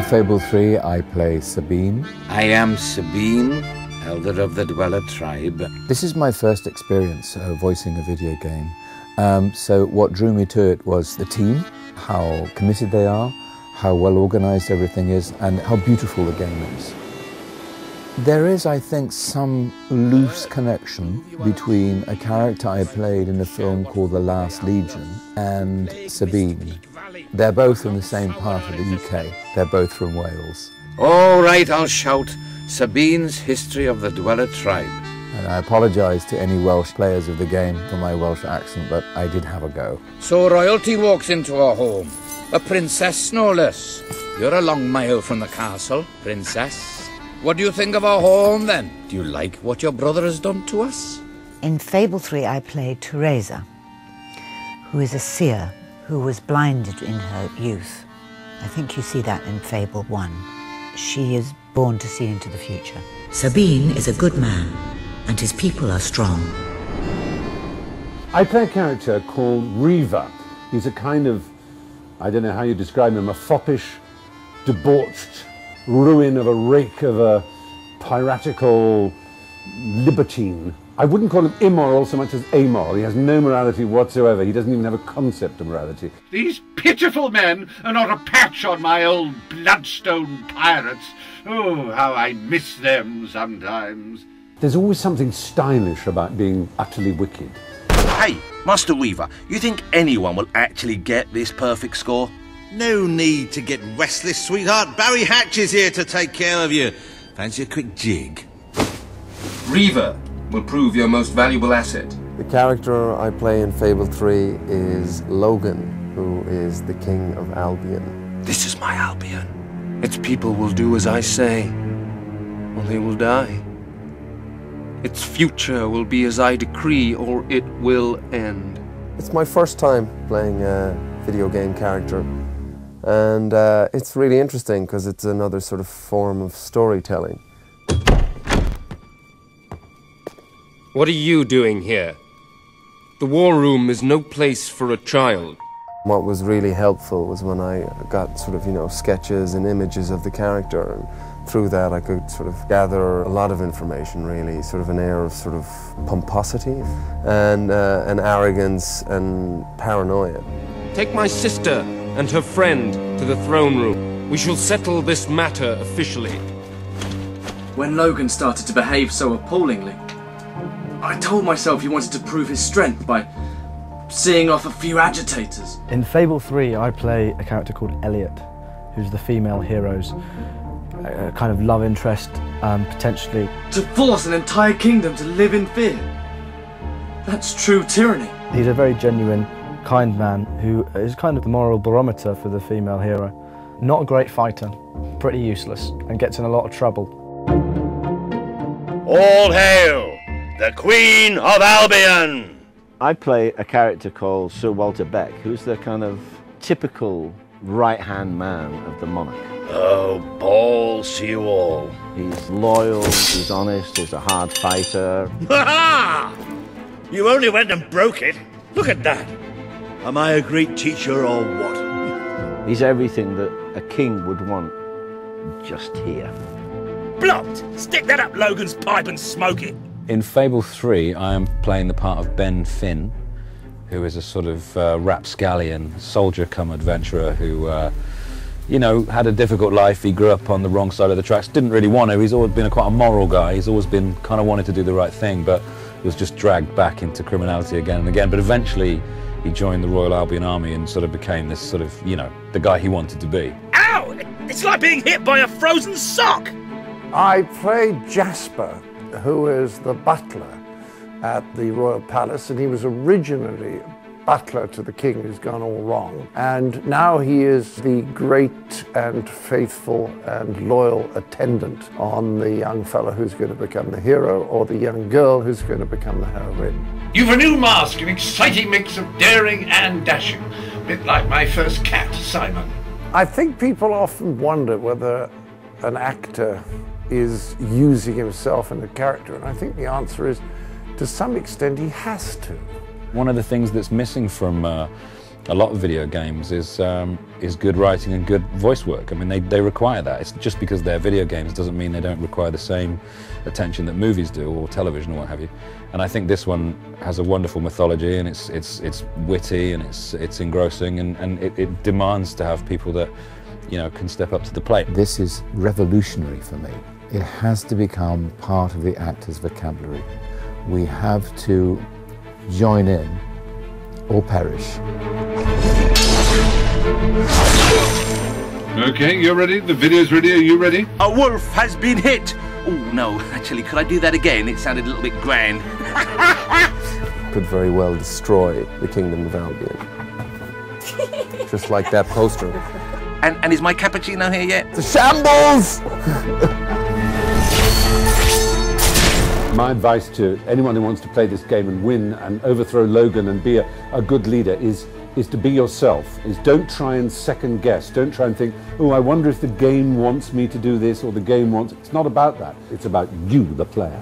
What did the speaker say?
Fable 3, I play Sabine. I am Sabine, elder of the Dweller tribe. This is my first experience voicing a video game. So what drew me to it was the team, how committed they are, how well organized everything is, and how beautiful the game is. There is, I think, some loose connection between a character I played in a film called The Last Legion and Sabine. They're both in the same part of the UK. They're both from Wales. All right, I'll shout Sabine's History of the Dweller tribe. And I apologise to any Welsh players of the game for my Welsh accent, but I did have a go. So royalty walks into our home. A princess, no less. You're a long mile from the castle, princess. What do you think of our home, then? Do you like what your brother has done to us? In Fable 3, I played Teresa, who is a seer who was blinded in her youth. I think you see that in Fable 1. She is born to see into the future. Sabine is a good man, and his people are strong. I play a character called Reaver. He's a kind of, I don't know how you describe him, a foppish, debauched ruin of a rake of a piratical libertine. I wouldn't call him immoral so much as amoral. He has no morality whatsoever. He doesn't even have a concept of morality. These pitiful men are not a patch on my old bloodstone pirates. Oh, how I miss them sometimes. There's always something stylish about being utterly wicked. Hey, Master Weaver, you think anyone will actually get this perfect score? No need to get restless, sweetheart. Barry Hatch is here to take care of you. Fancy a quick jig? Reaver will prove your most valuable asset. The character I play in Fable 3 is Logan, who is the King of Albion. This is my Albion. Its people will do as I say, or they will die. Its future will be as I decree, or it will end. It's my first time playing a video game character, and it's really interesting because it's another sort of form of storytelling. What are you doing here? The war room is no place for a child. What was really helpful was when I got sort of, sketches and images of the character, and through that I could sort of gather a lot of information, really, sort of an air of sort of pomposity and arrogance and paranoia. Take my sister and her friend to the throne room. We shall settle this matter officially. When Logan started to behave so appallingly, I told myself he wanted to prove his strength by seeing off a few agitators. In Fable 3, I play a character called Elliot, who's the female hero's kind of love interest, potentially. To force an entire kingdom to live in fear. That's true tyranny. He's a very genuine, kind man who is kind of the moral barometer for the female hero. Not a great fighter, pretty useless, and gets in a lot of trouble. All hail the Queen of Albion! I play a character called Sir Walter Beck, who's the kind of typical right-hand man of the monarch. Oh, balls to you all. He's loyal, he's honest, he's a hard fighter. Ha-ha! You only went and broke it. Look at that. Am I a great teacher or what? He's everything that a king would want, just here. Blocked! Stick that up Logan's pipe and smoke it. In Fable 3, I am playing the part of Ben Finn, who is a sort of rapscallion, soldier-cum-adventurer who, had a difficult life. He grew up on the wrong side of the tracks, didn't really want to. He's always been quite a moral guy. He's always been kind of wanted to do the right thing, but was just dragged back into criminality again and again. But eventually, he joined the Royal Albion Army and sort of became this sort of, the guy he wanted to be. Ow! It's like being hit by a frozen sock! I played Jasper, who is the butler at the Royal Palace, and he was originally butler to the king who's gone all wrong. And now he is the great and faithful and loyal attendant on the young fellow who's going to become the hero, or the young girl who's going to become the heroine. You've a new mask, an exciting mix of daring and dashing. A bit like my first cat, Simon. I think people often wonder whether an actor is using himself in the character, and I think the answer is, to some extent, he has to. One of the things that's missing from a lot of video games is good writing and good voice work. I mean, they require that. It's just because they're video games doesn't mean they don't require the same attention that movies do, or television, or what have you. And I think this one has a wonderful mythology, and it's witty, and it's engrossing, and it demands to have people that, you know, can step up to the plate. This is revolutionary for me. It has to become part of the actor's vocabulary. We have to join in or perish. Okay, you're ready? The video's ready? Are you ready? A wolf has been hit! Oh, no, actually, could I do that again? It sounded a little bit grand. Could very well destroy the Kingdom of Albion. Just like that poster. And is my cappuccino here yet? The shambles! My advice to anyone who wants to play this game and win and overthrow Logan and be a good leader is to be yourself. Don't try and second guess. Don't try and think, oh, I wonder if the game wants me to do this or the game wants... It's not about that. It's about you, the player.